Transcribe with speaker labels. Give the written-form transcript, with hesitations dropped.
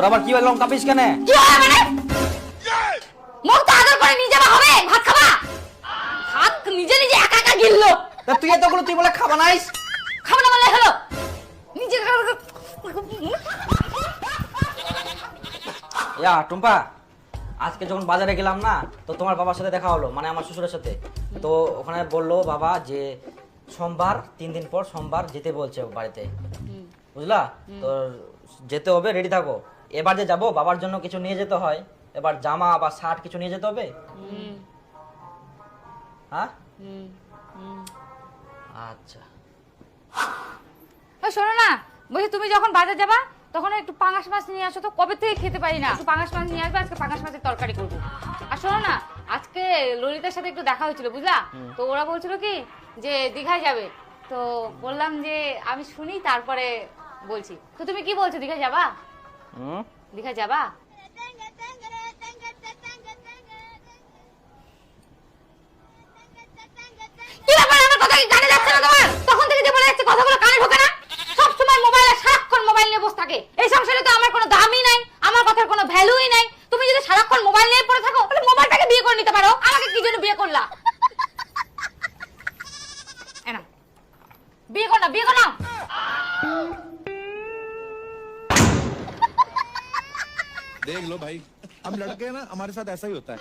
Speaker 1: তোর আবার কি হলো লঙ্কা পিস কেন?
Speaker 2: কি হয় মানে? মুখ তো আদর করে নিয়ে যাওয়া হবে, ভাত খাবা? ভাত নিজে নিজে একা একা গিললো।
Speaker 1: তা তুই এতগুলো তুই বলে খাবা নাইস?
Speaker 2: খাবো না বলে হলো। নিজে
Speaker 1: ইয়া টুম্পা, আজকে যখন বাজারে গেলাম না, তো তোমার বাবার সাথে দেখা হলো, মানে আমার শ্বশুরের সাথে। তো ওখানে বললো বাবা যে সোমবার 3 দিন পর সোমবার যেতে বলছে বাড়িতে, বুঝলা? তো যেতে হবে, রেডি থাকো। এবার যে যাব বাবার জন্য কিছু নিয়ে যেতে হয়, এবার জামা বা শার্ট কিছু নিয়ে যেতে হবে। হ্যাঁ আচ্ছা।
Speaker 2: শোনো না, বলছি তুমি যখন বাজার যাবা তখন একটু পাঙাশ মাছ নিয়ে আসো তো, কবে থেকে খেতে পারি না। একটু পাঙাশ মাছ নিয়ে আসবে, আজকে পাঙাশ মাছের তরকারি করবো। আর শোনো না, আজকে ললিতার সাথে একটু দেখা হয়েছিল, বুঝলা? তো ওরা বলছিল কি যে দীঘায় যাবে, তো বললাম যে আমি শুনি তারপরে বলছি। তো তুমি কি বলছো, দীঘা যাবা? দীঘা যাবা? কি ব্যাপার, আমার কথা কি কানে যাচ্ছে না তোমার? তখন থেকে যে বলে যাচ্ছে কথাগুলো কানে ঢোকে না। সব সময় মোবাইলে, সারাক্ষণ মোবাইল নিয়ে বসে থাকে। এই সংসারে তো আমার কোনো দামই নাই, আমার কথার কোনো ভ্যালুই নাই। তুমি যদি সারাক্ষণ মোবাইল নিয়ে পড়ে থাকো, তাহলে মোবাইলটাকে বিয়ে করে নিতে পারো। আমাকে কি জন্য বিয়ে করলা? এনা বিয়ে কর না, বিয়ে কর না।
Speaker 3: देख लो भाई, हम लड़के हैं ना, हमारे साथ ऐसा ही होता है।